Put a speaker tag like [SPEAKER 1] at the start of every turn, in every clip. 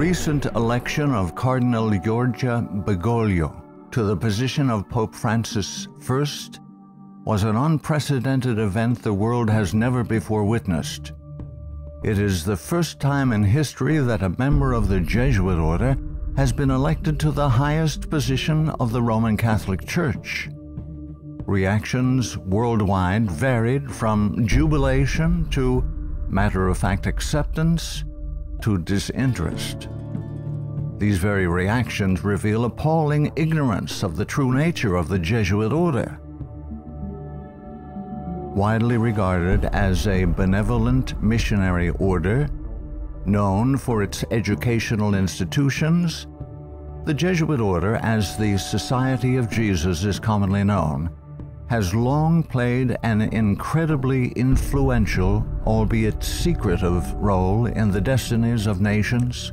[SPEAKER 1] recent election of Cardinal Giorgia Bergoglio to the position of Pope Francis I was an unprecedented event the world has never before witnessed. It is the first time in history that a member of the Jesuit order has been elected to the highest position of the Roman Catholic Church. Reactions worldwide varied from jubilation to matter-of-fact acceptance to disinterest. These very reactions reveal appalling ignorance of the true nature of the Jesuit order. Widely regarded as a benevolent missionary order, known for its educational institutions, the Jesuit order, as the Society of Jesus is commonly known, has long played an incredibly influential, albeit secretive, role in the destinies of nations,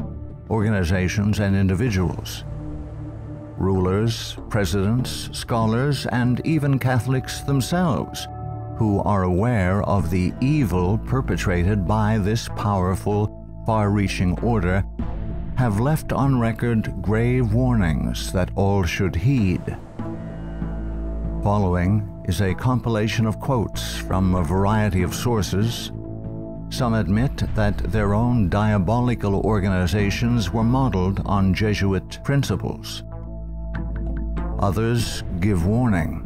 [SPEAKER 1] organizations, and individuals. Rulers, presidents, scholars, and even Catholics themselves, who are aware of the evil perpetrated by this powerful, far-reaching order, have left on record grave warnings that all should heed. Following is a compilation of quotes from a variety of sources. Some admit that their own diabolical organizations were modeled on Jesuit principles. Others give warning.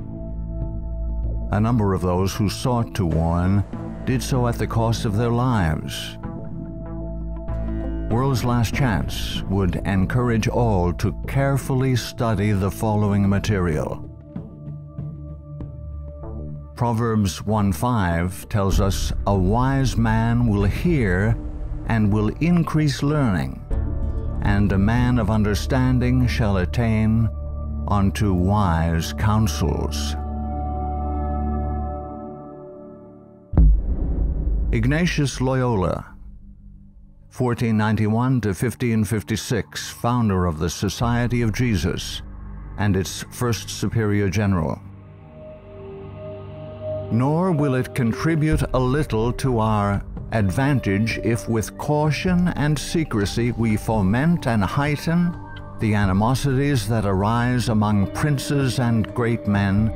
[SPEAKER 1] A number of those who sought to warn did so at the cost of their lives. World's Last Chance would encourage all to carefully study the following material. Proverbs 1:5 tells us, "A wise man will hear and will increase learning, and a man of understanding shall attain unto wise counsels." Ignatius Loyola, 1491 to 1556, founder of the Society of Jesus and its first superior general. Nor will it contribute a little to our advantage if with caution and secrecy we foment and heighten the animosities that arise among princes and great men,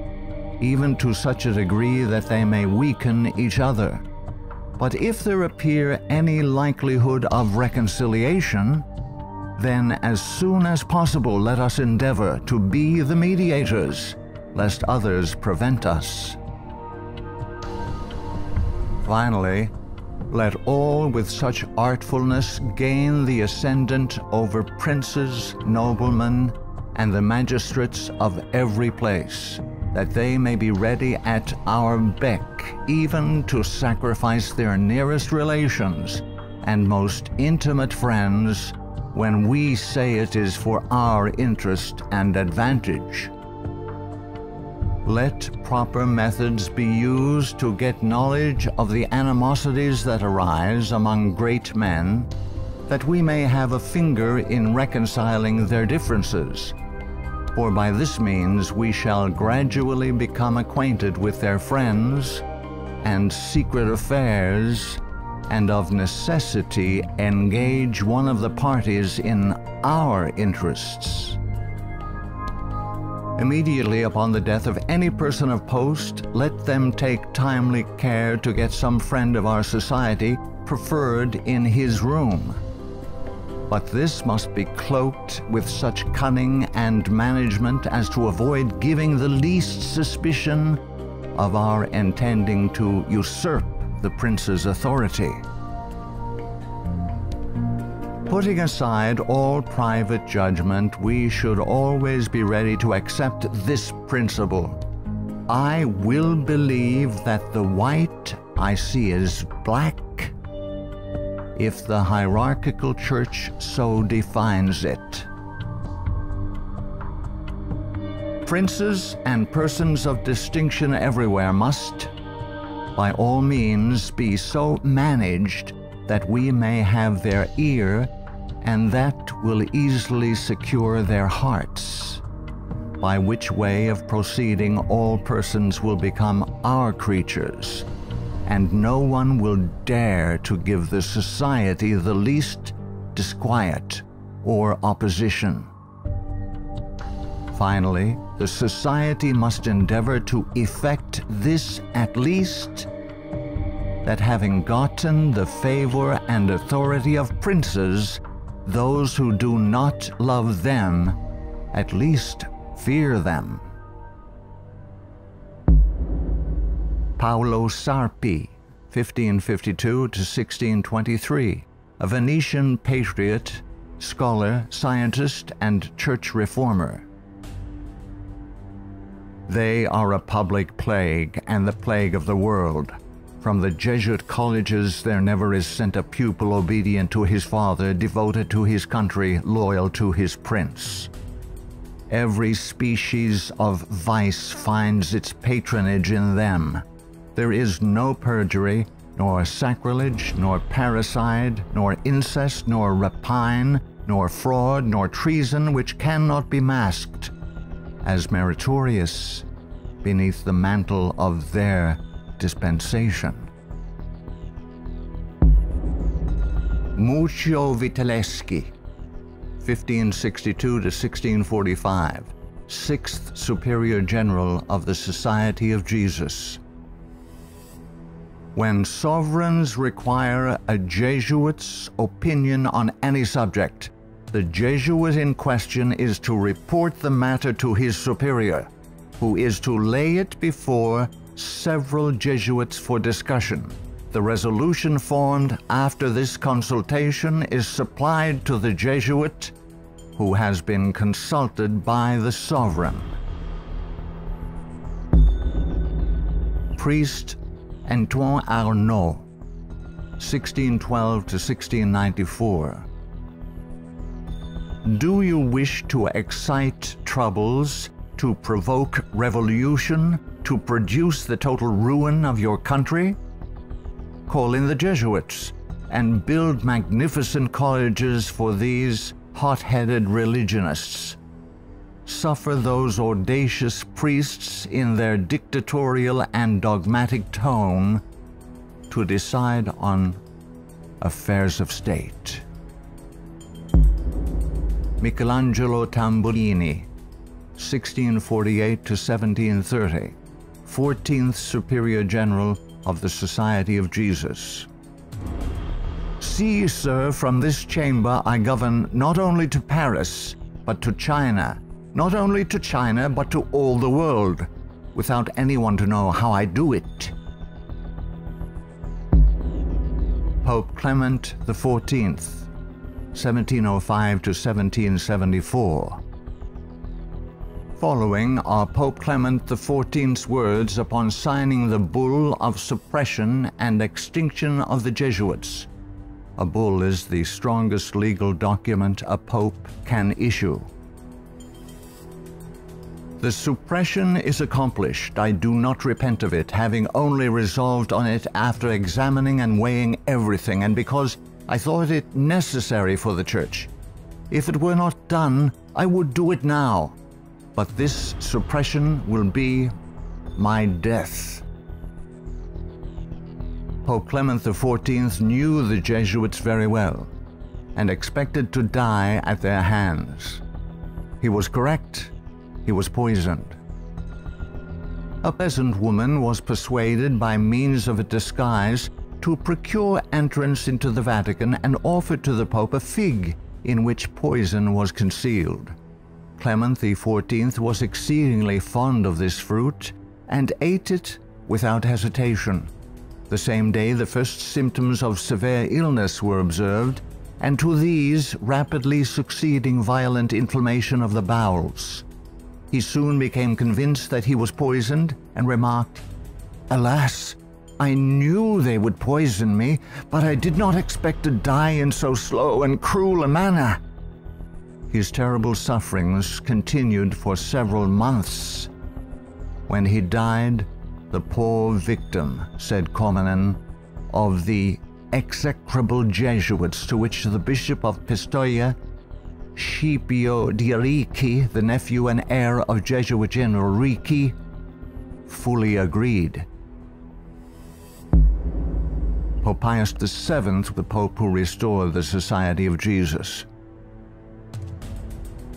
[SPEAKER 1] even to such a degree that they may weaken each other. But if there appear any likelihood of reconciliation, then as soon as possible let us endeavor to be the mediators, lest others prevent us. Finally, let all with such artfulness gain the ascendant over princes, noblemen, and the magistrates of every place, that they may be ready at our beck, even to sacrifice their nearest relations and most intimate friends, when we say it is for our interest and advantage. Let proper methods be used to get knowledge of the animosities that arise among great men, that we may have a finger in reconciling their differences. For by this means we shall gradually become acquainted with their friends and secret affairs, and of necessity engage one of the parties in our interests. Immediately upon the death of any person of post, let them take timely care to get some friend of our society preferred in his room. But this must be cloaked with such cunning and management as to avoid giving the least suspicion of our intending to usurp the prince's authority. Putting aside all private judgment, we should always be ready to accept this principle: I will believe that the white I see is black, if the hierarchical church so defines it. Princes and persons of distinction everywhere must, by all means, be so managed that we may have their ear, and that will easily secure their hearts, by which way of proceeding all persons will become our creatures, and no one will dare to give the society the least disquiet or opposition. Finally, the society must endeavor to effect this at least, that having gotten the favor and authority of princes, those who do not love them at least fear them. Paolo Sarpi, 1552 to 1623, a Venetian patriot, scholar, scientist, and church reformer. They are a public plague and the plague of the world. From the Jesuit colleges there never is sent a pupil obedient to his father, devoted to his country, loyal to his prince. Every species of vice finds its patronage in them. There is no perjury, nor sacrilege, nor parricide, nor incest, nor rapine, nor fraud, nor treason, which cannot be masked as meritorious beneath the mantle of their dispensation. Muccio Vitelleschi, 1562 to 1645, 6th Superior General of the Society of Jesus. When sovereigns require a Jesuit's opinion on any subject, the Jesuit in question is to report the matter to his superior, who is to lay it before several Jesuits for discussion. The resolution formed after this consultation is supplied to the Jesuit, who has been consulted by the sovereign. Priest Antoine Arnaud, 1612 to 1694. Do you wish to excite troubles, to provoke revolution, to produce the total ruin of your country? Call in the Jesuits and build magnificent colleges for these hot-headed religionists. Suffer those audacious priests in their dictatorial and dogmatic tone to decide on affairs of state. Michelangelo Tamburini, 1648 to 1730, 14th Superior General of the Society of Jesus. See, sir, from this chamber I govern not only to Paris, but to China, not only to China, but to all the world, without anyone to know how I do it. Pope Clement XIV, 1705 to 1774. Following are Pope Clement XIV's words upon signing the bull of suppression and extinction of the Jesuits. A bull is the strongest legal document a pope can issue. The suppression is accomplished. I do not repent of it, having only resolved on it after examining and weighing everything, and because I thought it necessary for the Church. If it were not done, I would do it now. But this suppression will be my death. Pope Clement XIV knew the Jesuits very well and expected to die at their hands. He was correct. He was poisoned. A peasant woman was persuaded by means of a disguise to procure entrance into the Vatican and offered to the Pope a fig in which poison was concealed. Clement XIV was exceedingly fond of this fruit and ate it without hesitation. The same day the first symptoms of severe illness were observed, and to these rapidly succeeding violent inflammation of the bowels. He soon became convinced that he was poisoned and remarked, "Alas, I knew they would poison me, but I did not expect to die in so slow and cruel a manner." His terrible sufferings continued for several months. When he died, the poor victim, said Comenon, of the execrable Jesuits to which the Bishop of Pistoia, Scipio di Ricci, the nephew and heir of Jesuit General Ricci, fully agreed. Pope Pius VII, the Pope who restored the Society of Jesus.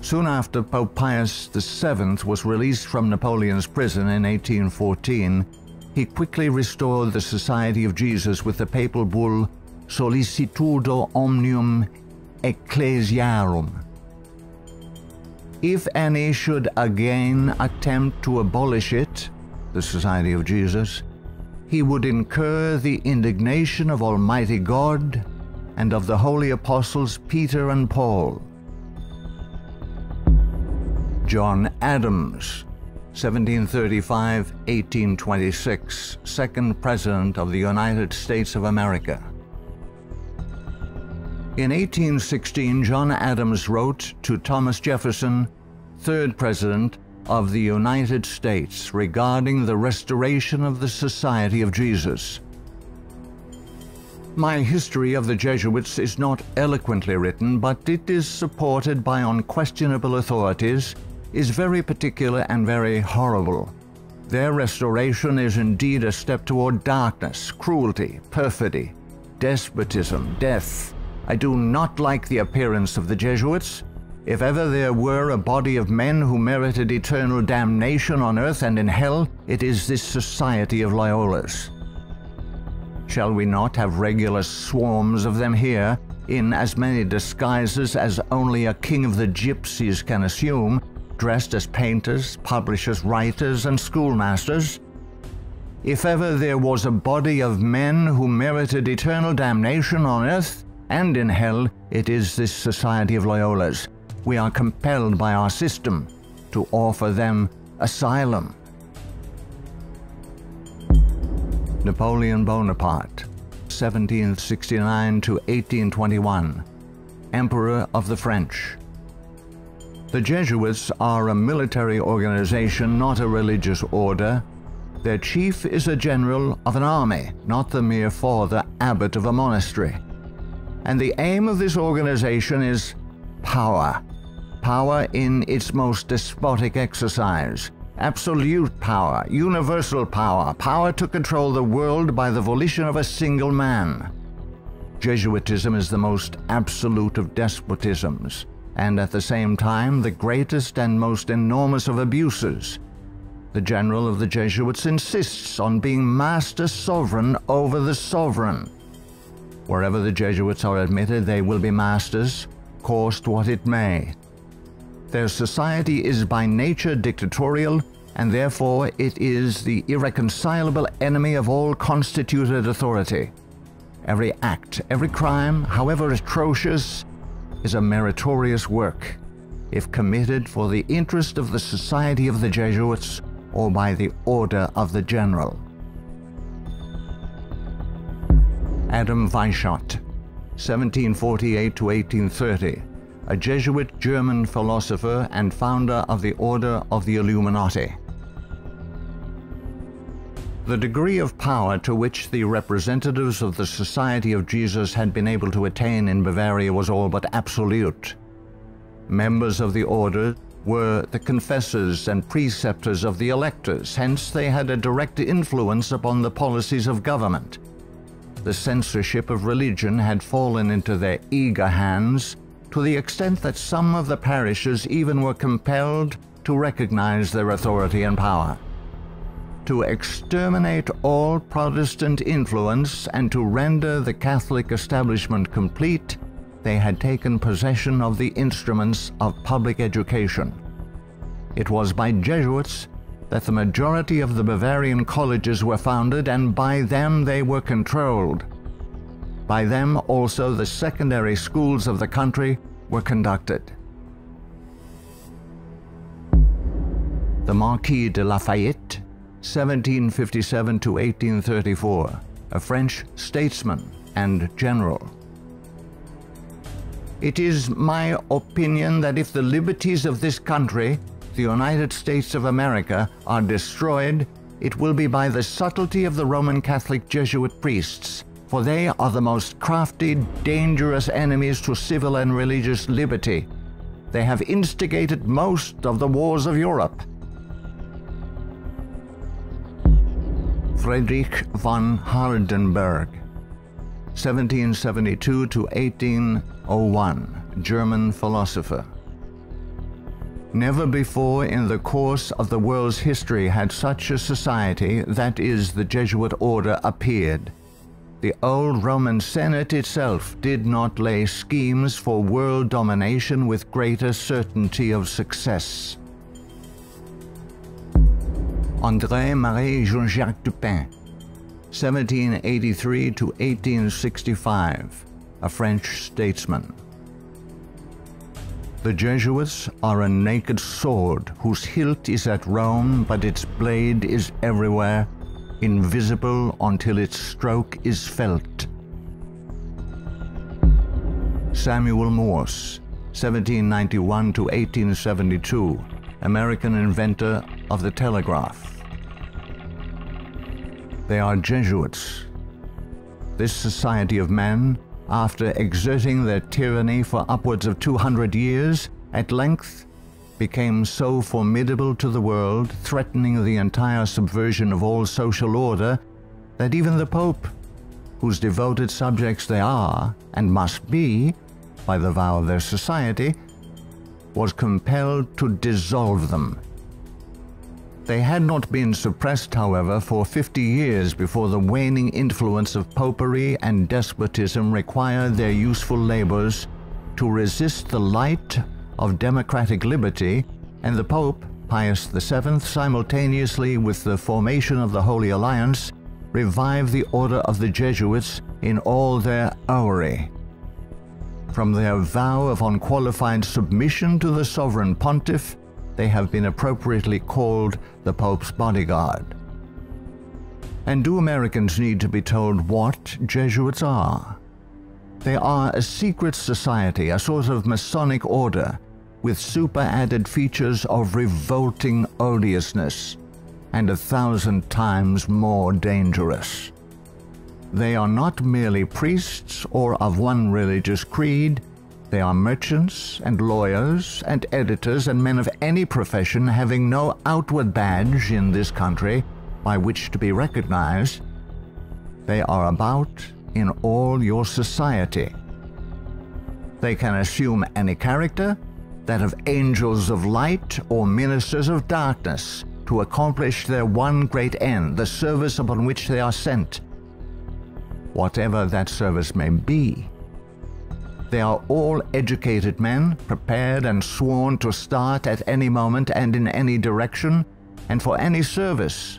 [SPEAKER 1] Soon after Pope Pius VII was released from Napoleon's prison in 1814, he quickly restored the Society of Jesus with the papal bull Sollicitudo Omnium Ecclesiarum. If any should again attempt to abolish it, the Society of Jesus, he would incur the indignation of Almighty God and of the holy apostles Peter and Paul. John Adams, 1735–1826, second President of the United States of America. In 1816, John Adams wrote to Thomas Jefferson, third President of the United States, regarding the restoration of the Society of Jesus. My history of the Jesuits is not eloquently written, but it is supported by unquestionable authorities, is very particular and very horrible. Their restoration is indeed a step toward darkness, cruelty, perfidy, despotism, death. I do not like the appearance of the Jesuits. If ever there were a body of men who merited eternal damnation on earth and in hell, it is this Society of Loyolas. Shall we not have regular swarms of them here, in as many disguises as only a king of the gypsies can assume, dressed as painters, publishers, writers, and schoolmasters? If ever there was a body of men who merited eternal damnation on earth and in hell, it is this Society of Loyolas. We are compelled by our system to offer them asylum. Napoleon Bonaparte, 1769–1821, Emperor of the French. The Jesuits are a military organization, not a religious order. Their chief is a general of an army, not the mere father abbot of a monastery. And the aim of this organization is power. Power in its most despotic exercise. Absolute power, universal power, power to control the world by the volition of a single man. Jesuitism is the most absolute of despotisms, and at the same time the greatest and most enormous of abuses. The general of the Jesuits insists on being master sovereign over the sovereign. Wherever the Jesuits are admitted, they will be masters, cost what it may. Their society is by nature dictatorial, and therefore it is the irreconcilable enemy of all constituted authority. Every act, every crime, however atrocious, is a meritorious work, if committed for the interest of the Society of the Jesuits or by the order of the general. Adam Weishaupt, 1748–1830, a Jesuit German philosopher and founder of the Order of the Illuminati. The degree of power to which the representatives of the Society of Jesus had been able to attain in Bavaria was all but absolute. Members of the order were the confessors and preceptors of the electors, hence they had a direct influence upon the policies of government. The censorship of religion had fallen into their eager hands, to the extent that some of the parishes even were compelled to recognize their authority and power. To exterminate all Protestant influence and to render the Catholic establishment complete, they had taken possession of the instruments of public education. It was by Jesuits that the majority of the Bavarian colleges were founded, and by them they were controlled. By them also the secondary schools of the country were conducted. The Marquis de Lafayette, 1757–1834, a French statesman and general. It is my opinion that if the liberties of this country, the United States of America, are destroyed, it will be by the subtlety of the Roman Catholic Jesuit priests, for they are the most crafty, dangerous enemies to civil and religious liberty. They have instigated most of the wars of Europe. Friedrich von Hardenberg, 1772–1801, German philosopher. Never before in the course of the world's history had such a society, that is, the Jesuit order, appeared. The old Roman Senate itself did not lay schemes for world domination with greater certainty of success. André-Marie Jean-Jacques Dupin, 1783 to 1865, a French statesman. The Jesuits are a naked sword whose hilt is at Rome, but its blade is everywhere, invisible until its stroke is felt. Samuel Morse, 1791 to 1872, American inventor of the telegraph. They are Jesuits. This society of men, after exerting their tyranny for upwards of 200 years, at length became so formidable to the world, threatening the entire subversion of all social order, that even the Pope, whose devoted subjects they are and must be by the vow of their society, was compelled to dissolve them. They had not been suppressed, however, for 50 years before the waning influence of popery and despotism required their useful labors to resist the light of democratic liberty, and the Pope, Pius VII, simultaneously with the formation of the Holy Alliance, revived the order of the Jesuits in all their houri. From their vow of unqualified submission to the sovereign pontiff, they have been appropriately called the Pope's bodyguard. And do Americans need to be told what Jesuits are? They are a secret society, a sort of Masonic order, with super-added features of revolting odiousness, and 1,000 times more dangerous. They are not merely priests or of one religious creed. They are merchants and lawyers and editors and men of any profession having no outward badge in this country by which to be recognized. They are about in all your society. They can assume any character, that of angels of light or ministers of darkness, to accomplish their one great end, the service upon which they are sent, whatever that service may be. They are all educated men, prepared and sworn to start at any moment and in any direction, and for any service,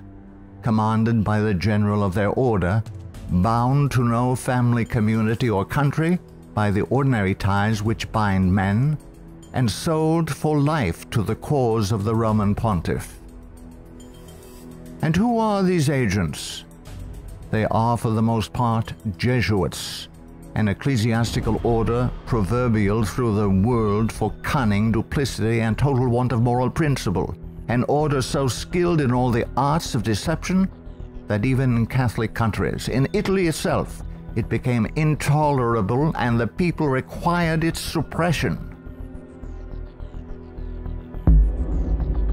[SPEAKER 1] commanded by the general of their order, bound to no family, community, or country by the ordinary ties which bind men, and sold for life to the cause of the Roman pontiff. And who are these agents? They are for the most part Jesuits, an ecclesiastical order proverbial through the world for cunning, duplicity, and total want of moral principle, an order so skilled in all the arts of deception that even in Catholic countries, in Italy itself, it became intolerable and the people required its suppression.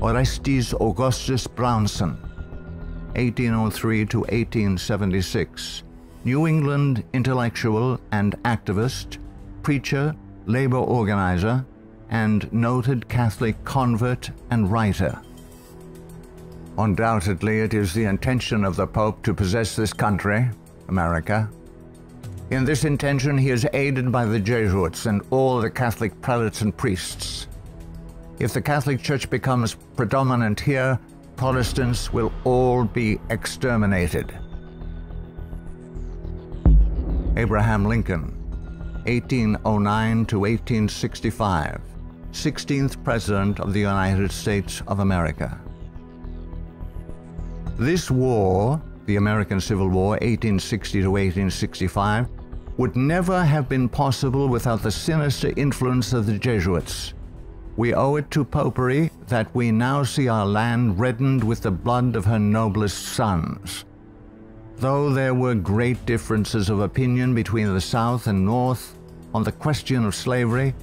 [SPEAKER 1] Orestes Augustus Brownson, 1803 to 1876, New England intellectual and activist, preacher, labor organizer, and noted Catholic convert and writer. Undoubtedly, it is the intention of the Pope to possess this country, America. In this intention, he is aided by the Jesuits and all the Catholic prelates and priests. If the Catholic Church becomes predominant here, Protestants will all be exterminated. Abraham Lincoln, 1809 to 1865, 16th President of the United States of America. This war, the American Civil War, 1860 to 1865, would never have been possible without the sinister influence of the Jesuits. We owe it to popery that we now see our land reddened with the blood of her noblest sons. Though there were great differences of opinion between the South and North on the question of slavery,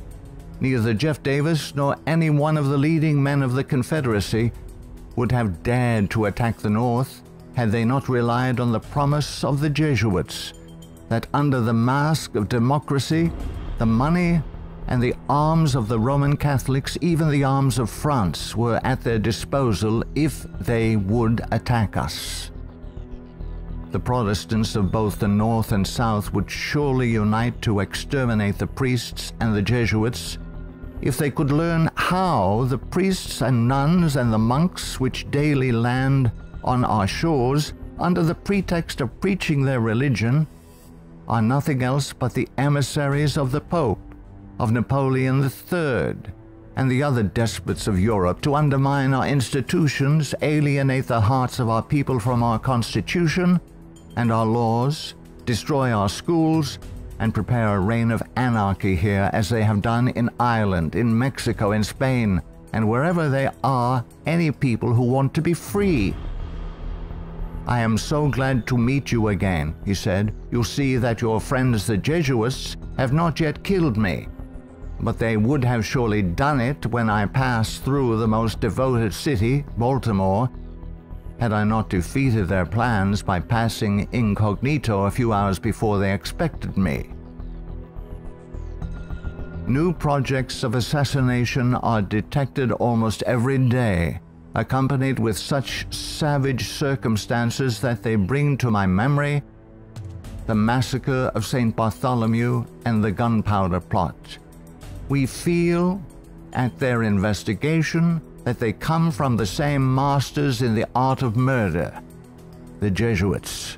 [SPEAKER 1] neither Jeff Davis nor any one of the leading men of the Confederacy would have dared to attack the North had they not relied on the promise of the Jesuits that under the mask of democracy, the money, and the arms of the Roman Catholics, even the arms of France, were at their disposal if they would attack us. The Protestants of both the North and South would surely unite to exterminate the priests and the Jesuits if they could learn how the priests and nuns and the monks which daily land on our shores under the pretext of preaching their religion are nothing else but the emissaries of the Pope, of Napoleon III, and the other despots of Europe to undermine our institutions, alienate the hearts of our people from our Constitution and our laws, destroy our schools, and prepare a reign of anarchy here as they have done in Ireland, in Mexico, in Spain, and wherever there are any people who want to be free. I am so glad to meet you again, he said. You see that your friends the Jesuits have not yet killed me, but they would have surely done it when I passed through the most devoted city, Baltimore, had I not defeated their plans by passing incognito a few hours before they expected me. New projects of assassination are detected almost every day, accompanied with such savage circumstances that they bring to my memory the massacre of St. Bartholomew and the gunpowder plot. We feel, at their investigation, that they come from the same masters in the art of murder, the Jesuits.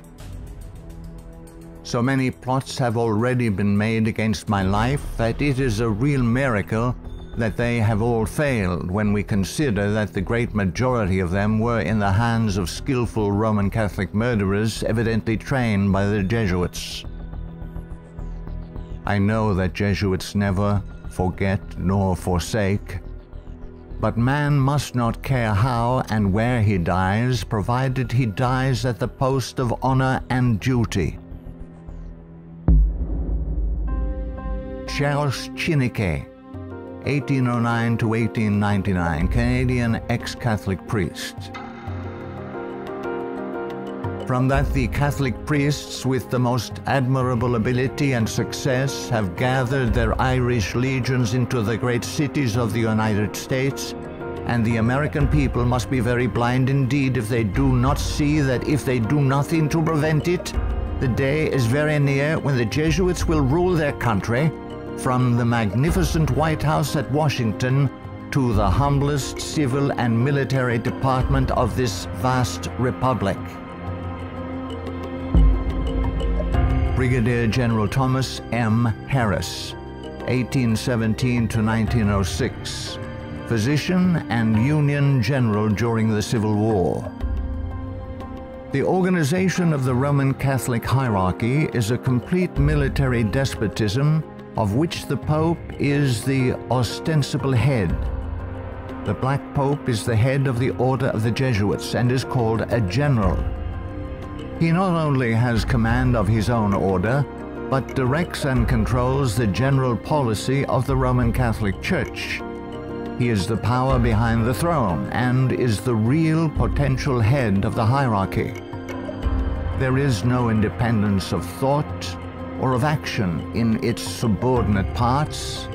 [SPEAKER 1] So many plots have already been made against my life that it is a real miracle that they have all failed when we consider that the great majority of them were in the hands of skillful Roman Catholic murderers evidently trained by the Jesuits. I know that Jesuits never forget nor forsake, but man must not care how and where he dies, provided he dies at the post of honor and duty. Charles Chineke, 1809 to 1899, Canadian ex-Catholic priest. From that the Catholic priests with the most admirable ability and success have gathered their Irish legions into the great cities of the United States, and the American people must be very blind indeed if they do not see that if they do nothing to prevent it, the day is very near when the Jesuits will rule their country, from the magnificent White House at Washington to the humblest civil and military department of this vast republic. Brigadier General Thomas M. Harris, 1817 to 1906, physician and Union General during the Civil War. The organization of the Roman Catholic hierarchy is a complete military despotism of which the Pope is the ostensible head. The Black Pope is the head of the Order of the Jesuits and is called a general. He not only has command of his own order, but directs and controls the general policy of the Roman Catholic Church. He is the power behind the throne and is the real potential head of the hierarchy. There is no independence of thought or of action in its subordinate parts,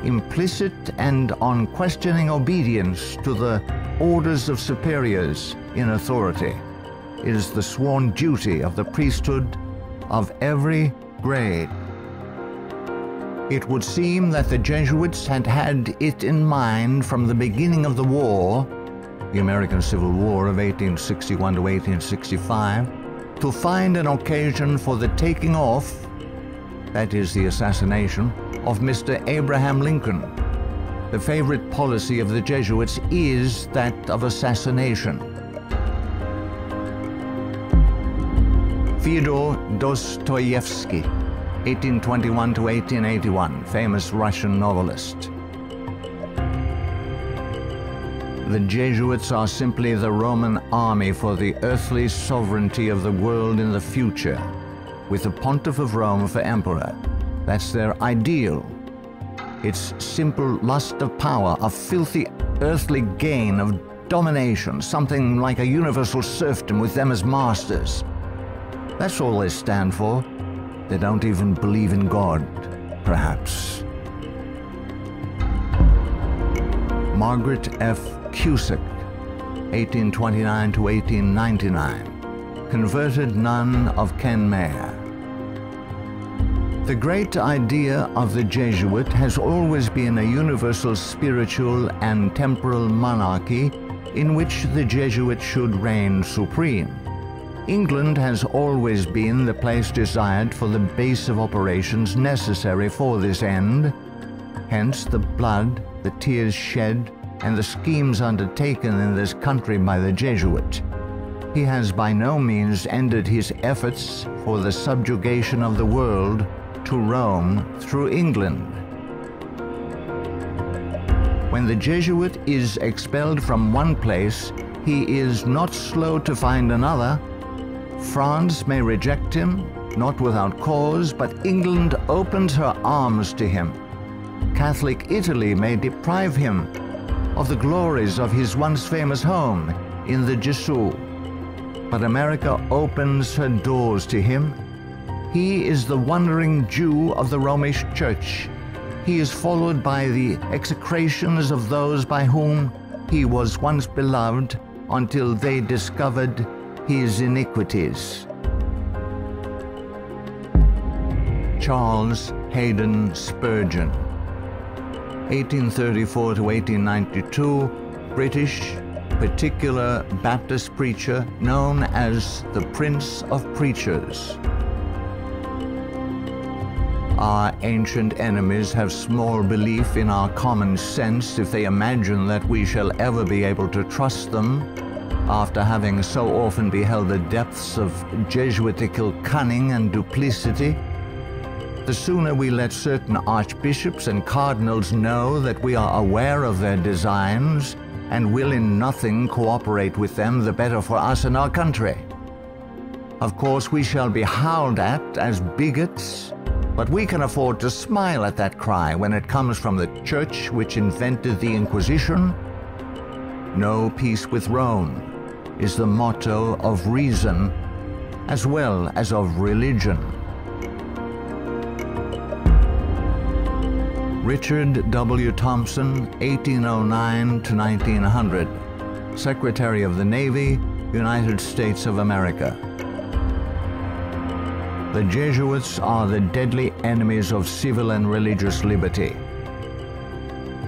[SPEAKER 1] implicit and unquestioning obedience to the orders of superiors in authority is the sworn duty of the priesthood of every grade. It would seem that the Jesuits had had it in mind from the beginning of the war, the American Civil War of 1861 to 1865, to find an occasion for the taking off, that is the assassination, of Mr. Abraham Lincoln. The favorite policy of the Jesuits is that of assassination. Fyodor Dostoevsky, 1821 to 1881, famous Russian novelist. The Jesuits are simply the Roman army for the earthly sovereignty of the world in the future, with the Pontiff of Rome for emperor. That's their ideal. It's simple lust of power, of filthy earthly gain, of domination, something like a universal serfdom with them as masters. That's all they stand for. They don't even believe in God, perhaps. Margaret F. Cusick, 1829 to 1899, converted nun of Kenmare. The great idea of the Jesuit has always been a universal spiritual and temporal monarchy in which the Jesuit should reign supreme. England has always been the place desired for the base of operations necessary for this end. Hence the blood, the tears shed, and the schemes undertaken in this country by the Jesuit. He has by no means ended his efforts for the subjugation of the world to Rome through England. When the Jesuit is expelled from one place, he is not slow to find another. France may reject him, not without cause, but England opens her arms to him. Catholic Italy may deprive him of the glories of his once famous home in the Gesù, but America opens her doors to him. He is the wandering Jew of the Romish Church. He is followed by the execrations of those by whom he was once beloved until they discovered his iniquities. Charles Haddon Spurgeon, 1834 to 1892, British particular Baptist preacher known as the Prince of Preachers. Our ancient enemies have small belief in our common sense if they imagine that we shall ever be able to trust them, after having so often beheld the depths of Jesuitical cunning and duplicity. The sooner we let certain archbishops and cardinals know that we are aware of their designs and will in nothing cooperate with them, the better for us and our country. Of course, we shall be howled at as bigots, but we can afford to smile at that cry when it comes from the church which invented the Inquisition. No peace with Rome is the motto of reason as well as of religion. Richard W. Thompson, 1809 to 1900, Secretary of the Navy, United States of America. The Jesuits are the deadly enemies of civil and religious liberty.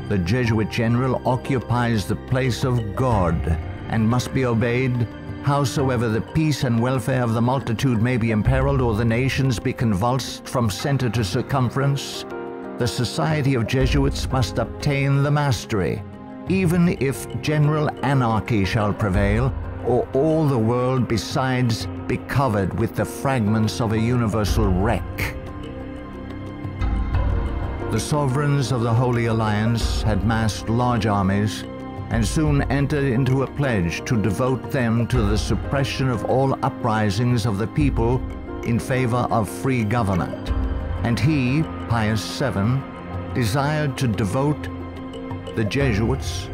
[SPEAKER 1] The Jesuit general occupies the place of God and must be obeyed, howsoever the peace and welfare of the multitude may be imperiled or the nations be convulsed from center to circumference. The Society of Jesuits must obtain the mastery, even if general anarchy shall prevail, or all the world besides be covered with the fragments of a universal wreck. The sovereigns of the Holy Alliance had massed large armies and soon entered into a pledge to devote them to the suppression of all uprisings of the people in favor of free government. And he, Pius VII, desired to devote the Jesuits,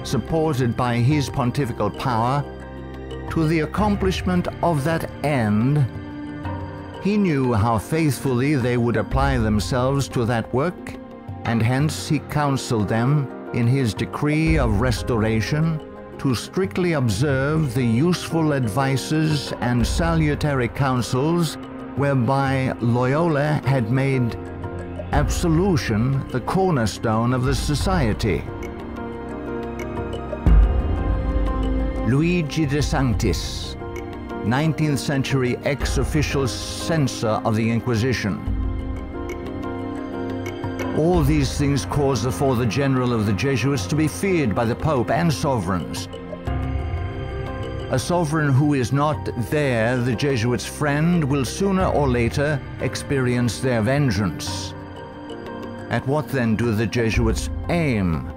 [SPEAKER 1] supported by his pontifical power, to the accomplishment of that end. He knew how faithfully they would apply themselves to that work, and hence he counseled them in his decree of restoration to strictly observe the useful advices and salutary counsels whereby Loyola had made absolution the cornerstone of the society. Luigi de Sanctis, 19th century ex-official censor of the Inquisition. All these things caused the Father General of the Jesuits to be feared by the Pope and sovereigns. A sovereign who is not there, the Jesuits' friend, will sooner or later experience their vengeance. At what then do the Jesuits aim?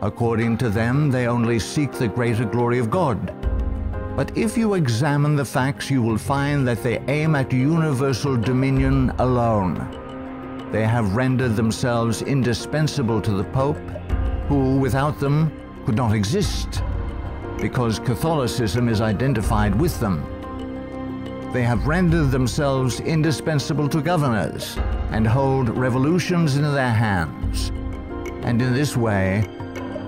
[SPEAKER 1] According to them, they only seek the greater glory of God. But if you examine the facts, you will find that they aim at universal dominion alone. They have rendered themselves indispensable to the Pope, who without them could not exist, because Catholicism is identified with them. They have rendered themselves indispensable to governors and hold revolutions in their hands. And in this way,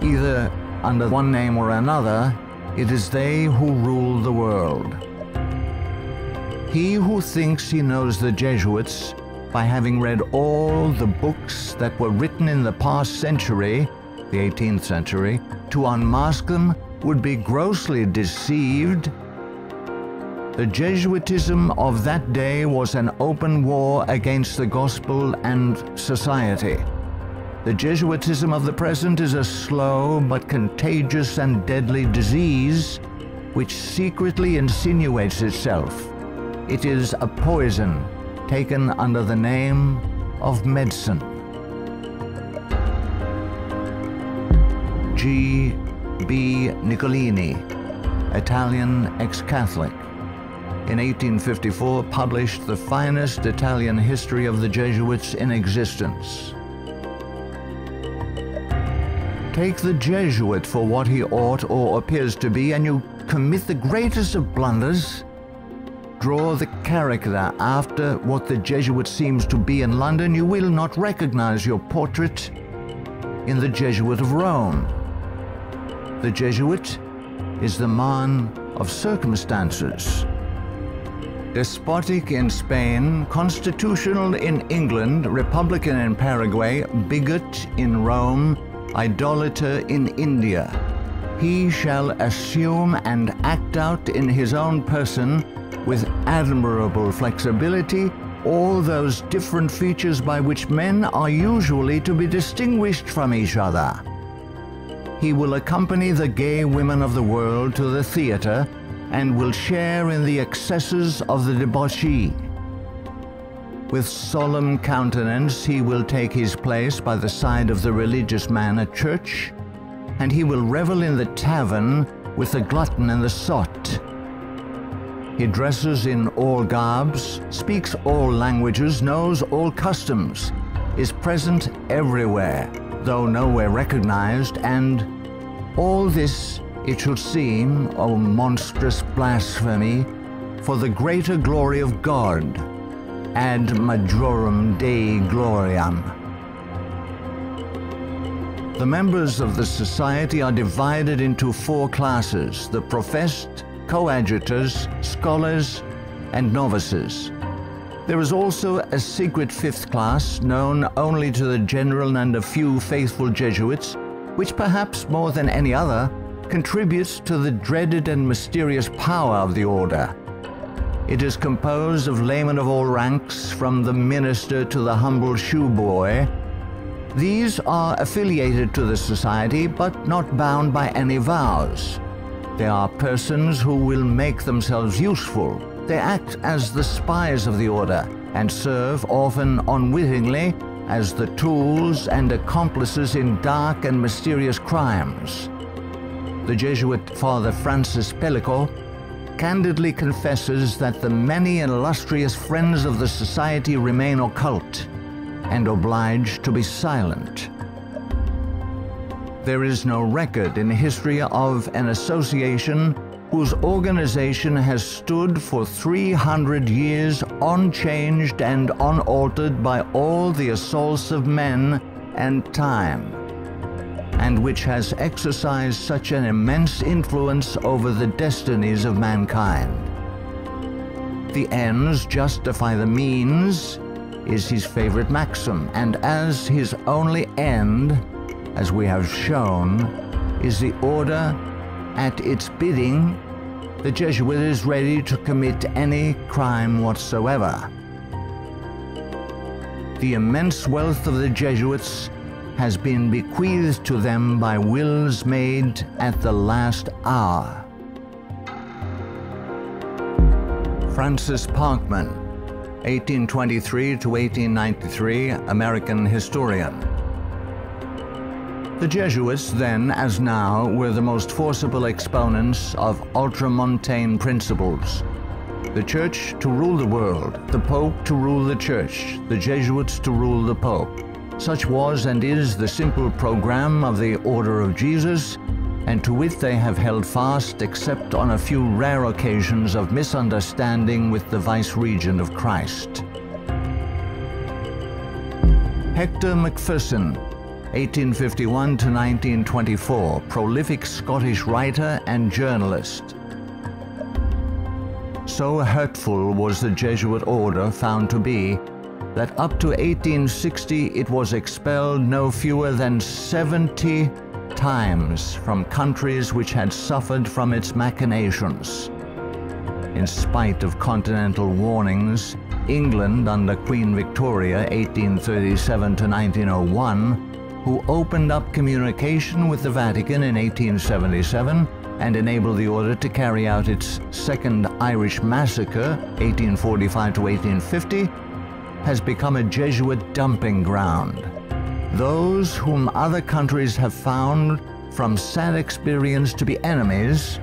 [SPEAKER 1] Either under one name or another, it is they who rule the world. He who thinks he knows the Jesuits by having read all the books that were written in the past century, the 18th century, to unmask them would be grossly deceived. The Jesuitism of that day was an open war against the gospel and society. The Jesuitism of the present is a slow but contagious and deadly disease which secretly insinuates itself. It is a poison taken under the name of medicine. G. B. Nicolini, Italian ex-Catholic, in 1854 published the finest Italian history of the Jesuits in existence. Take the Jesuit for what he ought or appears to be, and you commit the greatest of blunders. Draw the character after what the Jesuit seems to be in London, you will not recognize your portrait in the Jesuit of Rome. The Jesuit is the man of circumstances. Despotic in Spain, constitutional in England, republican in Paraguay, bigot in Rome, idolater in India. He shall assume and act out in his own person, with admirable flexibility, all those different features by which men are usually to be distinguished from each other. He will accompany the gay women of the world to the theater and will share in the excesses of the debauchee. With solemn countenance he will take his place by the side of the religious man at church, and he will revel in the tavern with the glutton and the sot. He dresses in all garbs, speaks all languages, knows all customs, is present everywhere, though nowhere recognized, and all this, it should seem, O monstrous blasphemy, for the greater glory of God, ad majorem Dei gloriam. The members of the society are divided into 4 classes: the professed, coadjutors, scholars, and novices. There is also a secret 5th class, known only to the general and a few faithful Jesuits, which perhaps more than any other contributes to the dreaded and mysterious power of the order. It is composed of laymen of all ranks, from the minister to the humble shoeboy. These are affiliated to the society, but not bound by any vows. They are persons who will make themselves useful. They act as the spies of the order, and serve, often unwittingly, as the tools and accomplices in dark and mysterious crimes. The Jesuit Father Francis Pellico candidly confesses that the many and illustrious friends of the society remain occult and obliged to be silent. There is no record in history of an association whose organization has stood for 300 years unchanged and unaltered by all the assaults of men and time, and which has exercised such an immense influence over the destinies of mankind. The ends justify the means is his favorite maxim, and as his only end, as we have shown, is the order, at its bidding, the Jesuit is ready to commit any crime whatsoever. The immense wealth of the Jesuits has been bequeathed to them by wills made at the last hour. Francis Parkman, 1823 to 1893, American historian. The Jesuits, then as now, were the most forcible exponents of ultramontane principles. The Church to rule the world, the Pope to rule the Church, the Jesuits to rule the Pope. Such was and is the simple program of the Order of Jesus, and to it they have held fast, except on a few rare occasions of misunderstanding with the Vice-Regent of Christ. Hector Macpherson, 1851 to 1924, prolific Scottish writer and journalist. So hurtful was the Jesuit order found to be that up to 1860 it was expelled no fewer than 70 times from countries which had suffered from its machinations. In spite of continental warnings, England under Queen Victoria 1837 to 1901, who opened up communication with the Vatican in 1877 and enabled the order to carry out its Second Irish Massacre 1845 to 1850, has become a Jesuit dumping ground. Those whom other countries have found from sad experience to be enemies,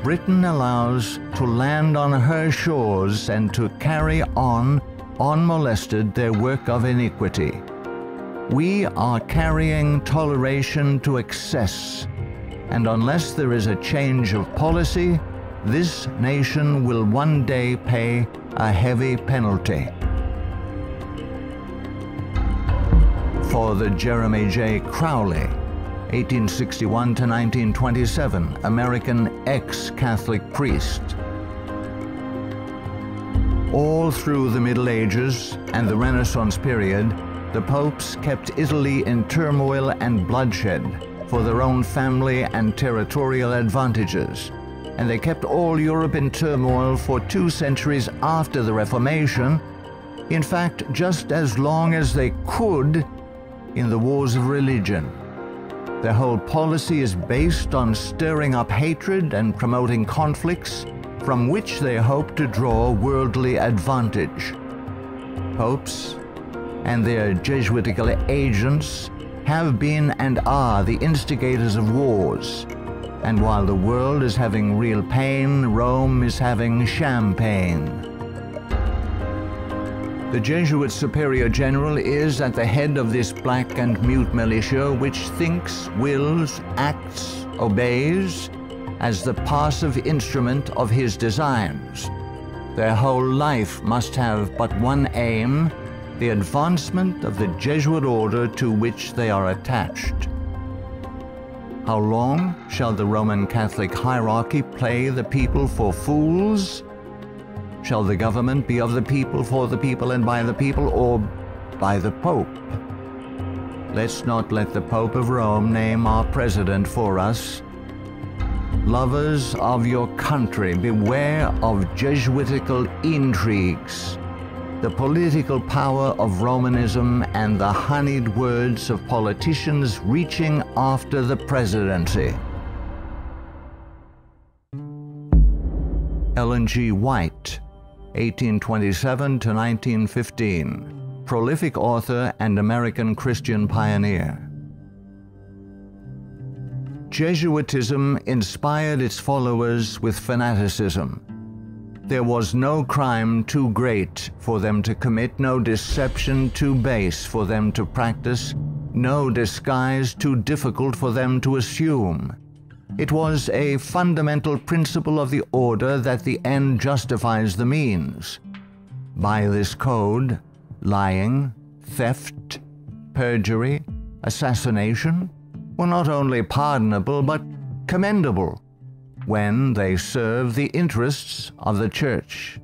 [SPEAKER 1] Britain allows to land on her shores and to carry on, unmolested, their work of iniquity. We are carrying toleration to excess, and unless there is a change of policy, this nation will one day pay a heavy penalty. For the Jeremy J. Crowley, 1861 to 1927, American ex-Catholic priest. All through the Middle Ages and the Renaissance period, the popes kept Italy in turmoil and bloodshed for their own family and territorial advantages, and they kept all Europe in turmoil for 2 centuries after the Reformation, in fact, just as long as they could in the wars of religion. Their whole policy is based on stirring up hatred and promoting conflicts from which they hope to draw worldly advantage. Popes and their Jesuitical agents have been and are the instigators of wars, and while the world is having real pain, Rome is having champagne. The Jesuit Superior General is at the head of this black and mute militia which thinks, wills, acts, obeys as the passive instrument of his designs. Their whole life must have but one aim, the advancement of the Jesuit order to which they are attached. How long shall the Roman Catholic hierarchy play the people for fools? Shall the government be of the people, for the people, and by the people, or by the Pope? Let's not let the Pope of Rome name our president for us. Lovers of your country, beware of Jesuitical intrigues, the political power of Romanism, and the honeyed words of politicians reaching after the presidency. Ellen G. White, 1827 to 1915, prolific author and American Christian pioneer. Jesuitism inspired its followers with fanaticism. There was no crime too great for them to commit, no deception too base for them to practice, no disguise too difficult for them to assume. It was a fundamental principle of the order that the end justifies the means. By this code, lying, theft, perjury, assassination were not only pardonable but commendable when they serve the interests of the Church.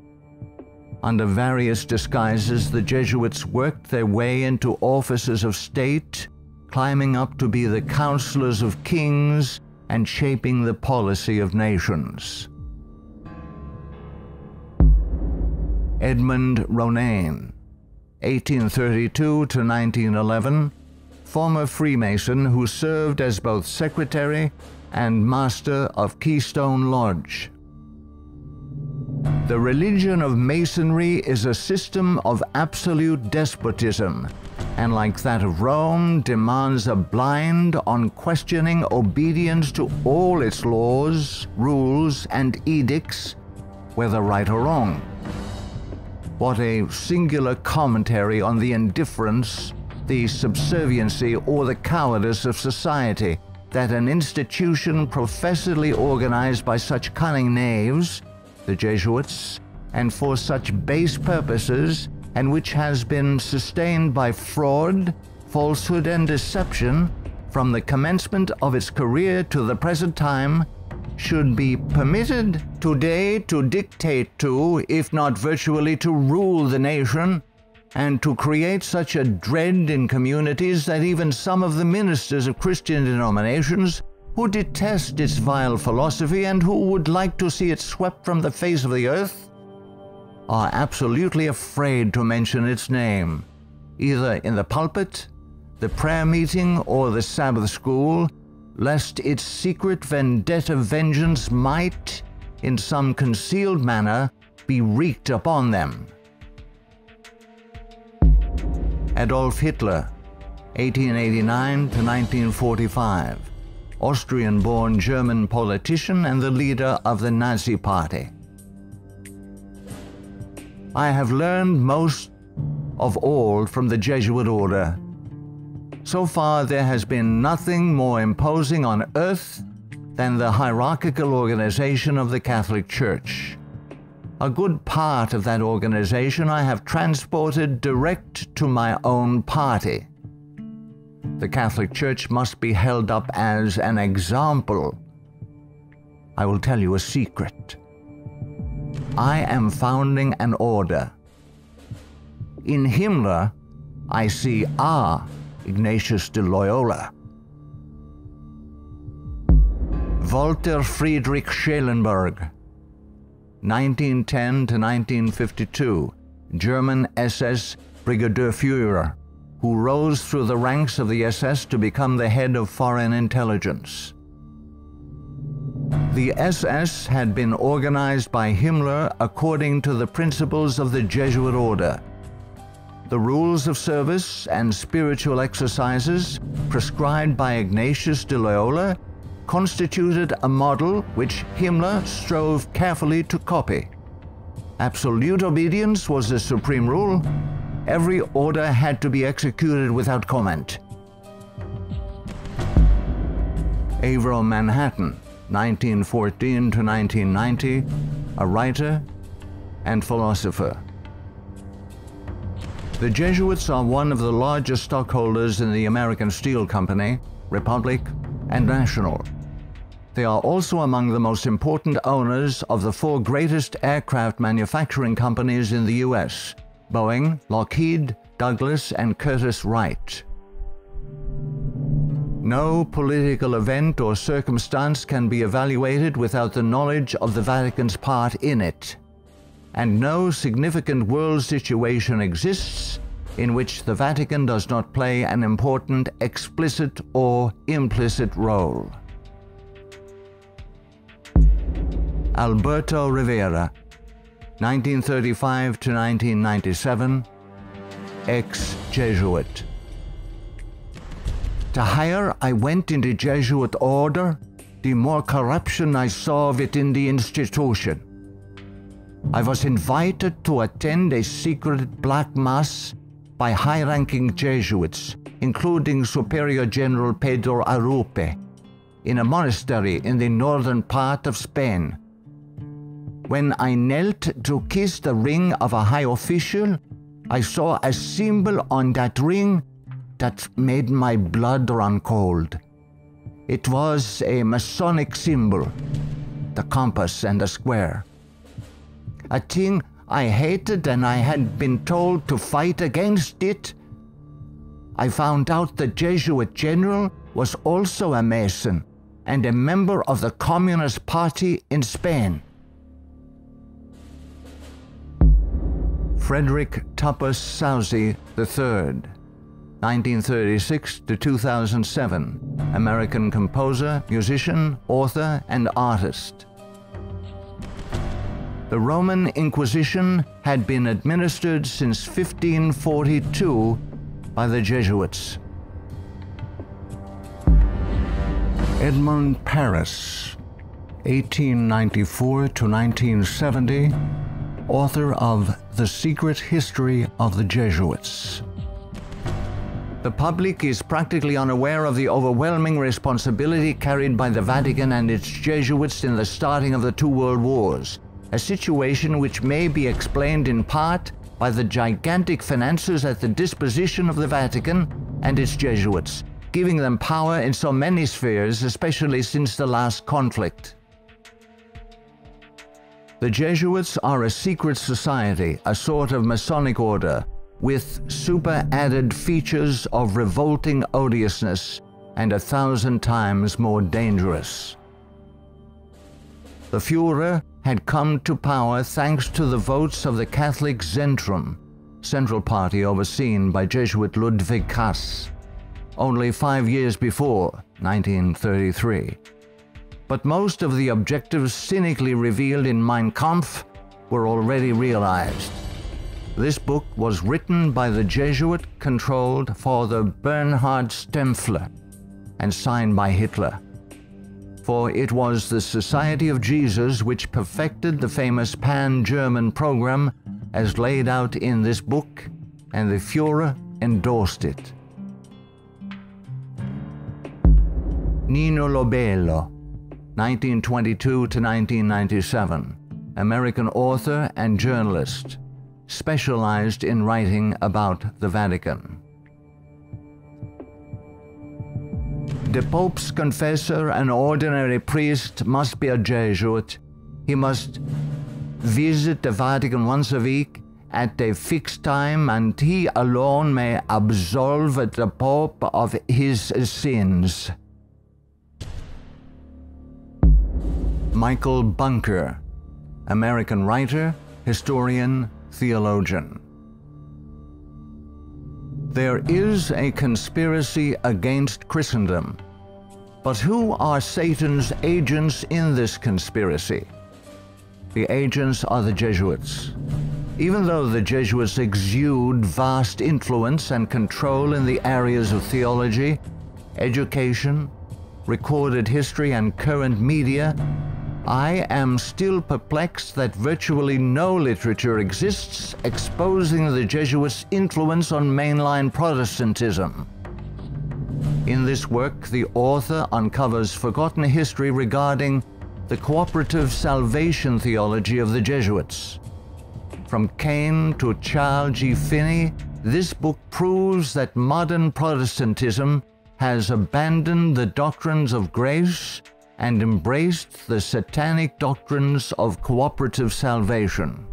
[SPEAKER 1] Under various disguises, the Jesuits worked their way into offices of state, climbing up to be the counselors of kings and shaping the policy of nations. Edmund Ronan, 1832 to 1911, former Freemason who served as both secretary and master of Keystone Lodge. The religion of Masonry is a system of absolute despotism, and like that of Rome, demands a blind, unquestioning obedience to all its laws, rules, and edicts, whether right or wrong. What a singular commentary on the indifference, the subserviency, or the cowardice of society, that an institution professedly organized by such cunning knaves, the Jesuits, and for such base purposes, and which has been sustained by fraud, falsehood and deception from the commencement of its career to the present time should be permitted today to dictate to, if not virtually to rule the nation, and to create such a dread in communities that even some of the ministers of Christian denominations who detest its vile philosophy and who would like to see it swept from the face of the earth are absolutely afraid to mention its name, either in the pulpit, the prayer meeting, or the Sabbath school, lest its secret vendetta vengeance might, in some concealed manner, be wreaked upon them. Adolf Hitler, 1889 to 1945, Austrian-born German politician and the leader of the Nazi Party. I have learned most of all from the Jesuit order. So far, there has been nothing more imposing on earth than the hierarchical organization of the Catholic Church. A good part of that organization I have transported direct to my own party. The Catholic Church must be held up as an example. I will tell you a secret. I am founding an order. In Himmler, I see our Ignatius de Loyola. Walter Friedrich Schellenberg, 1910 to 1952, German SS Brigadier Führer, who rose through the ranks of the SS to become the head of foreign intelligence. The SS had been organized by Himmler according to the principles of the Jesuit order. The rules of service and spiritual exercises prescribed by Ignatius de Loyola constituted a model which Himmler strove carefully to copy. Absolute obedience was the supreme rule. Every order had to be executed without comment. Avro Manhattan, 1914 to 1990, a writer and philosopher. The Jesuits are one of the largest stockholders in the American Steel Company, Republic, and National. They are also among the most important owners of the 4 greatest aircraft manufacturing companies in the U.S., Boeing, Lockheed, Douglas, and Curtiss-Wright. No political event or circumstance can be evaluated without the knowledge of the Vatican's part in it, and no significant world situation exists in which the Vatican does not play an important explicit or implicit role. Alberto Rivera, 1935 to 1997, ex-Jesuit. The higher I went in the Jesuit order, the more corruption I saw within the institution. I was invited to attend a secret black mass by high-ranking Jesuits, including Superior General Pedro Arupe, in a monastery in the northern part of Spain. When I knelt to kiss the ring of a high official, I saw a symbol on that ring that made my blood run cold. It was a Masonic symbol, the compass and the square. A thing I hated, and I had been told to fight against it. I found out the Jesuit general was also a Mason and a member of the Communist Party in Spain. Frederick Tupper Southey III, 1936 to 2007, American composer, musician, author, and artist. The Roman Inquisition had been administered since 1542 by the Jesuits. Edmund Paris, 1894 to 1970, author of The Secret History of the Jesuits. The public is practically unaware of the overwhelming responsibility carried by the Vatican and its Jesuits in the starting of the 2 world wars, a situation which may be explained in part by the gigantic finances at the disposition of the Vatican and its Jesuits, giving them power in so many spheres, especially since the last conflict. The Jesuits are a secret society, a sort of Masonic order, with super-added features of revolting odiousness and 1,000 times more dangerous. The Führer had come to power thanks to the votes of the Catholic Zentrum, Central Party overseen by Jesuit Ludwig Kass, only 5 years before, 1933. But most of the objectives cynically revealed in Mein Kampf were already realized. This book was written by the Jesuit-controlled Father Bernhard Stempfler and signed by Hitler. For it was the Society of Jesus which perfected the famous Pan-German program as laid out in this book, and the Führer endorsed it. Nino Lobello, 1922 to 1997, American author and journalist, specialized in writing about the Vatican. The Pope's confessor, an ordinary priest, must be a Jesuit. He must visit the Vatican once a week at a fixed time, and he alone may absolve the Pope of his sins. Michael Bunker, American writer, historian, theologian. There is a conspiracy against Christendom, but who are Satan's agents in this conspiracy? The agents are the Jesuits. Even though the Jesuits exude vast influence and control in the areas of theology, education, recorded history, and current media, I am still perplexed that virtually no literature exists exposing the Jesuits' influence on mainline Protestantism. In this work, the author uncovers forgotten history regarding the cooperative salvation theology of the Jesuits. From Cain to Charles G. Finney, this book proves that modern Protestantism has abandoned the doctrines of grace and embraced the satanic doctrines of cooperative salvation.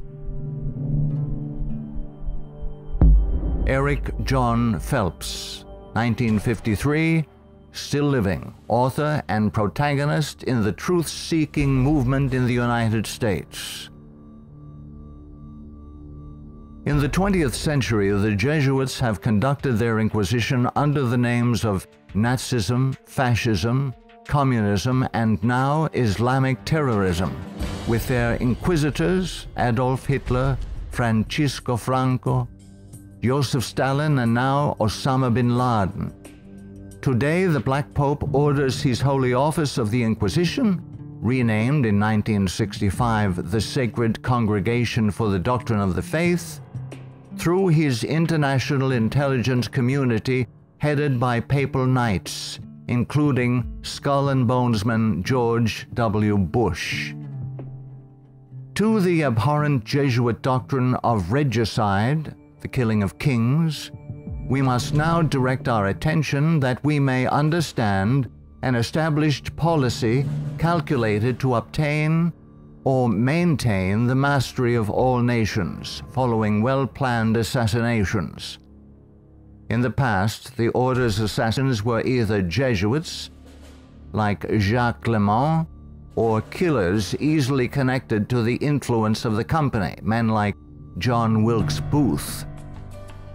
[SPEAKER 1] Eric John Phelps, 1953, still living, author and protagonist in the truth-seeking movement in the United States. In the 20th century, the Jesuits have conducted their inquisition under the names of Nazism, fascism, communism, and now Islamic terrorism, with their inquisitors Adolf Hitler, Francisco Franco, Joseph Stalin, and now Osama bin Laden. Today, the Black Pope orders his Holy Office of the Inquisition, renamed in 1965 the Sacred Congregation for the Doctrine of the Faith, through his international intelligence community headed by papal knights, including Skull and Bonesman George W. Bush. To the abhorrent Jesuit doctrine of regicide, the killing of kings, we must now direct our attention that we may understand an established policy calculated to obtain or maintain the mastery of all nations, following well-planned assassinations. In the past, the order's assassins were either Jesuits, like Jacques Clement, or killers easily connected to the influence of the company, men like John Wilkes Booth.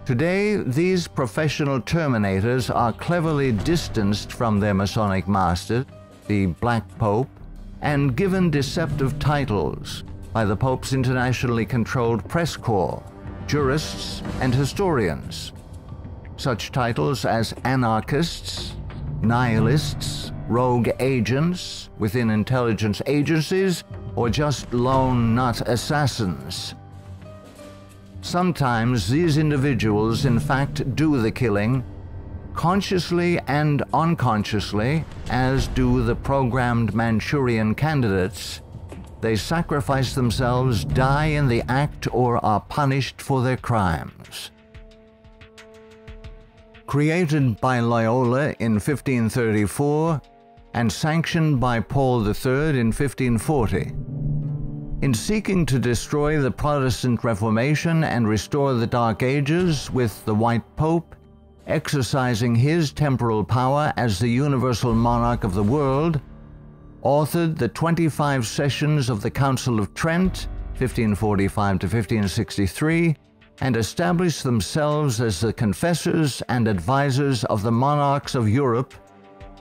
[SPEAKER 1] Today, these professional terminators are cleverly distanced from their Masonic master, the Black Pope, and given deceptive titles by the Pope's internationally controlled press corps, jurists, and historians. Such titles as anarchists, nihilists, rogue agents within intelligence agencies, or just lone nut assassins. Sometimes these individuals in fact do the killing, consciously and unconsciously, as do the programmed Manchurian candidates. They sacrifice themselves, die in the act, or are punished for their crimes. created by Loyola in 1534 and sanctioned by Paul III in 1540. In seeking to destroy the Protestant Reformation and restore the Dark Ages with the White Pope, exercising his temporal power as the universal monarch of the world, authored the 25 sessions of the Council of Trent, 1545 to 1563, and established themselves as the confessors and advisors of the monarchs of Europe,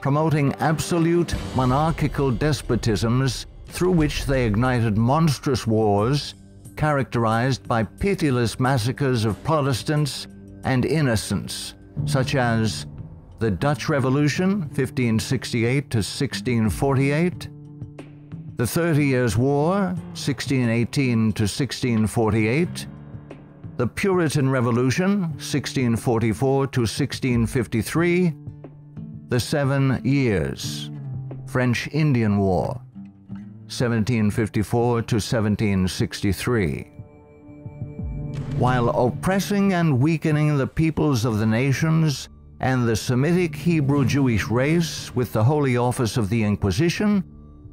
[SPEAKER 1] promoting absolute monarchical despotisms through which they ignited monstrous wars characterized by pitiless massacres of Protestants and innocents, such as the Dutch Revolution, 1568 to 1648, the 30 Years' War, 1618 to 1648, the Puritan Revolution, 1644 to 1653, the 7 Years, French Indian War, 1754 to 1763. While oppressing and weakening the peoples of the nations and the Semitic Hebrew Jewish race with the Holy Office of the Inquisition,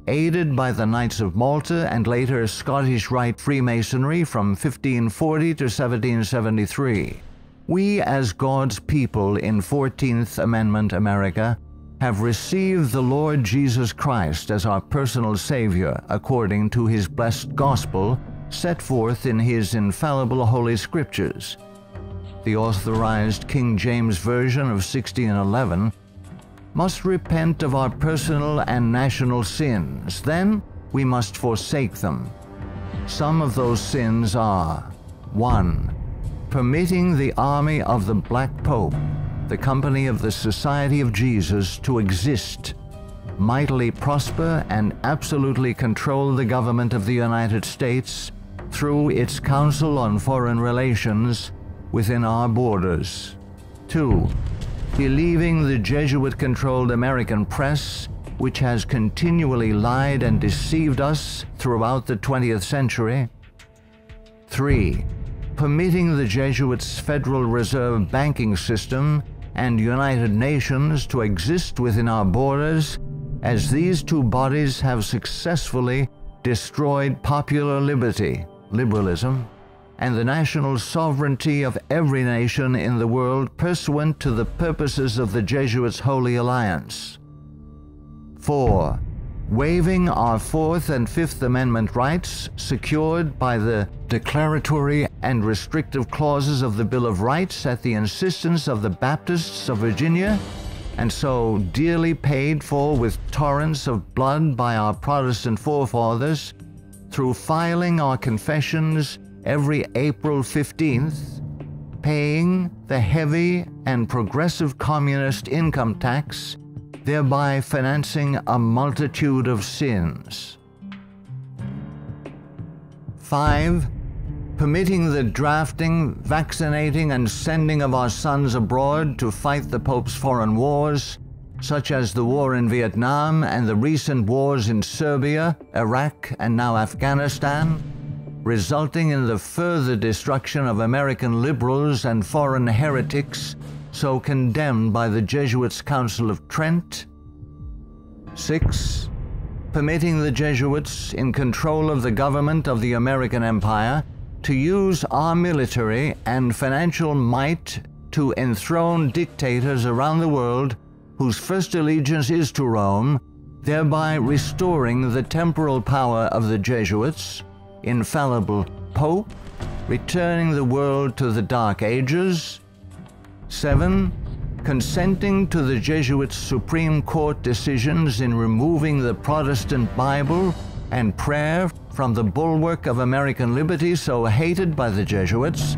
[SPEAKER 1] aided by the Knights of Malta and later Scottish Rite Freemasonry from 1540 to 1773, we as God's people in 14th Amendment America have received the Lord Jesus Christ as our personal Savior according to His blessed gospel set forth in His infallible Holy Scriptures. The authorized King James Version of 1611, must repent of our personal and national sins. Then we must forsake them. Some of those sins are: 1. Permitting the army of the Black Pope, the company of the Society of Jesus, to exist, mightily prosper, and absolutely control the government of the United States through its Council on Foreign Relations within our borders. 2. Believing the Jesuit-controlled American press, which has continually lied and deceived us throughout the 20th century. 3. Permitting the Jesuits' Federal Reserve banking system and United Nations to exist within our borders, as these two bodies have successfully destroyed popular liberty, liberalism, and the national sovereignty of every nation in the world pursuant to the purposes of the Jesuits' Holy Alliance. 4. Waiving our Fourth and Fifth Amendment rights secured by the declaratory and restrictive clauses of the Bill of Rights at the insistence of the Baptists of Virginia, and so dearly paid for with torrents of blood by our Protestant forefathers, through filing our confessions every April 15th, paying the heavy and progressive communist income tax, thereby financing a multitude of sins. 5. Permitting the drafting, vaccinating, and sending of our sons abroad to fight the Pope's foreign wars, such as the war in Vietnam and the recent wars in Serbia, Iraq, and now Afghanistan, resulting in the further destruction of American liberals and foreign heretics so condemned by the Jesuits' Council of Trent. 6. Permitting the Jesuits in control of the government of the American Empire to use our military and financial might to enthrone dictators around the world whose first allegiance is to Rome, thereby restoring the temporal power of the Jesuits, infallible Pope, returning the world to the Dark Ages. 7. Consenting to the Jesuits' Supreme Court decisions in removing the Protestant Bible and prayer from the bulwark of American liberty so hated by the Jesuits,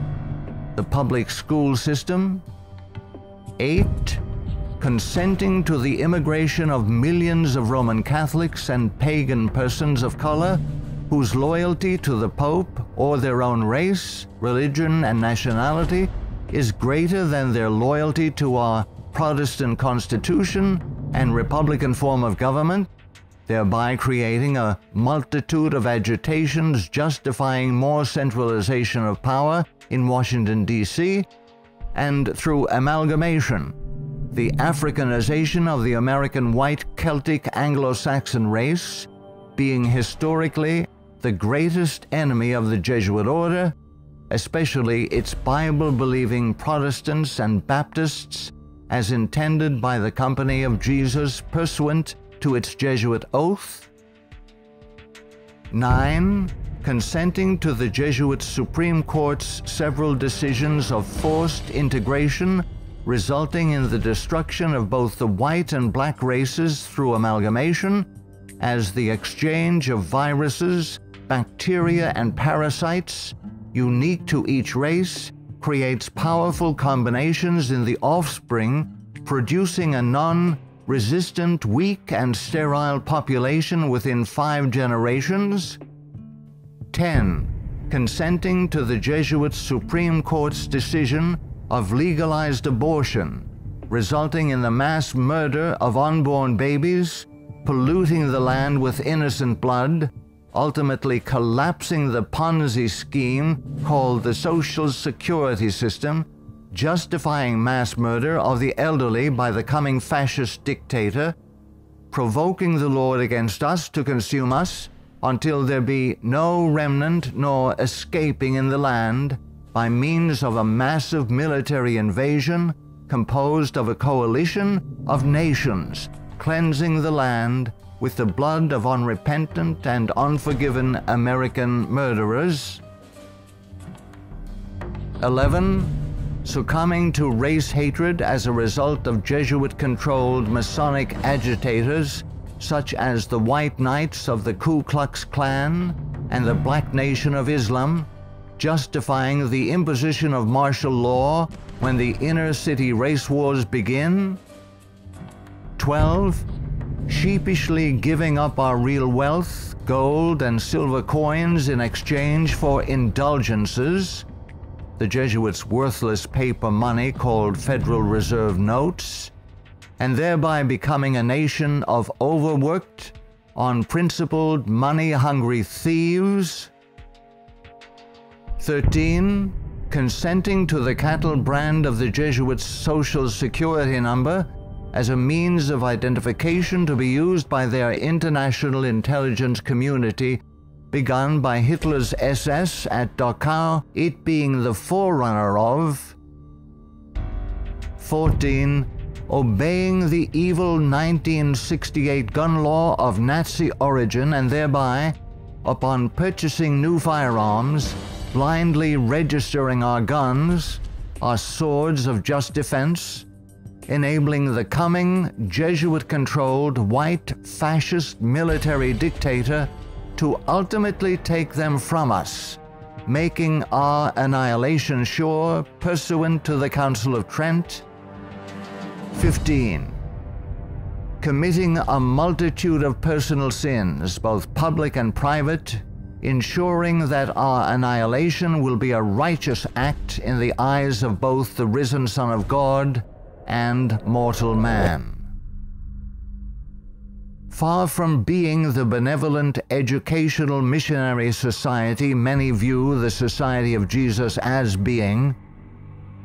[SPEAKER 1] the public school system. 8. Consenting to the immigration of millions of Roman Catholics and pagan persons of color whose loyalty to the Pope or their own race, religion, and nationality is greater than their loyalty to our Protestant Constitution and Republican form of government, thereby creating a multitude of agitations justifying more centralization of power in Washington, D.C., and through amalgamation, the Africanization of the American white Celtic Anglo-Saxon race, being historically the greatest enemy of the Jesuit order, especially its Bible-believing Protestants and Baptists, as intended by the Company of Jesus pursuant to its Jesuit oath. 9. Consenting to the Jesuit Supreme Court's several decisions of forced integration, resulting in the destruction of both the white and black races through amalgamation, as the exchange of viruses, bacteria, and parasites, unique to each race, creates powerful combinations in the offspring, producing a non-resistant, weak, and sterile population within 5 generations. 10. Consenting to the Jesuit Supreme Court's decision of legalized abortion, resulting in the mass murder of unborn babies, polluting the land with innocent blood, ultimately collapsing the Ponzi scheme called the Social Security system, justifying mass murder of the elderly by the coming fascist dictator, provoking the Lord against us to consume us, until there be no remnant nor escaping in the land, by means of a massive military invasion composed of a coalition of nations, cleansing the land with the blood of unrepentant and unforgiven American murderers. 11. Succumbing to race hatred as a result of Jesuit-controlled Masonic agitators such as the White Knights of the Ku Klux Klan and the Black Nation of Islam, justifying the imposition of martial law when the inner-city race wars begin. 12. Sheepishly giving up our real wealth, gold and silver coins in exchange for indulgences, the Jesuits' worthless paper money called Federal Reserve notes, and thereby becoming a nation of overworked, unprincipled, money-hungry thieves. 13. Consenting to the cattle brand of the Jesuits' Social Security number as a means of identification to be used by their international intelligence community, begun by Hitler's SS at Dachau, it being the forerunner of. 14. Obeying the evil 1968 gun law of Nazi origin and thereby, upon purchasing new firearms, blindly registering our guns, our swords of just defense, enabling the coming Jesuit-controlled white fascist military dictator to ultimately take them from us, making our annihilation sure pursuant to the Council of Trent. 15. Committing a multitude of personal sins, both public and private, ensuring that our annihilation will be a righteous act in the eyes of both the risen Son of God and mortal man. Far from being the benevolent educational missionary society many view the Society of Jesus as being,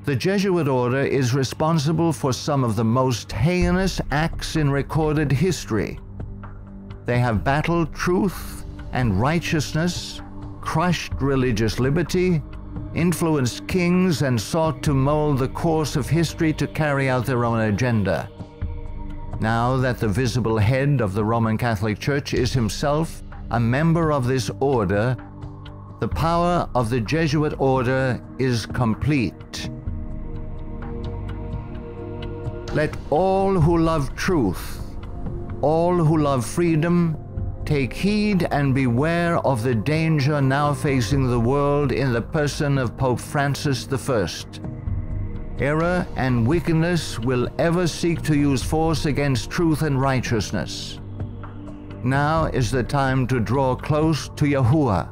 [SPEAKER 1] the Jesuit order is responsible for some of the most heinous acts in recorded history. They have battled truth and righteousness, crushed religious liberty, influenced kings, and sought to mold the course of history to carry out their own agenda. Now that the visible head of the Roman Catholic Church is himself a member of this order, the power of the Jesuit order is complete. Let all who love truth, all who love freedom, take heed and beware of the danger now facing the world in the person of Pope Francis I. Error and wickedness will ever seek to use force against truth and righteousness. Now is the time to draw close to Yahuwah,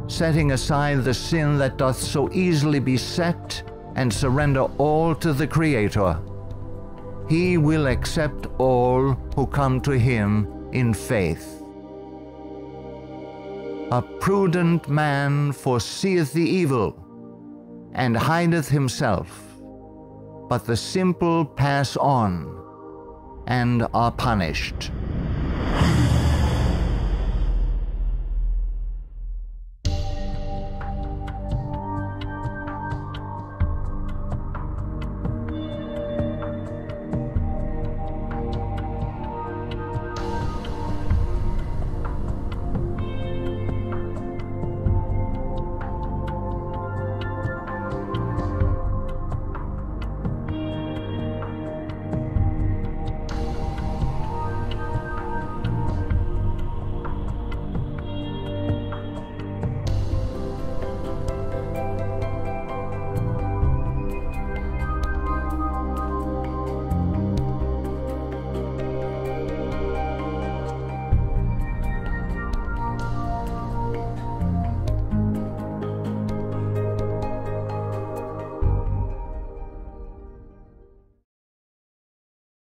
[SPEAKER 1] setting aside the sin that doth so easily beset, and surrender all to the Creator. He will accept all who come to him in faith. A prudent man foreseeth the evil, and hideth himself, but the simple pass on and are punished.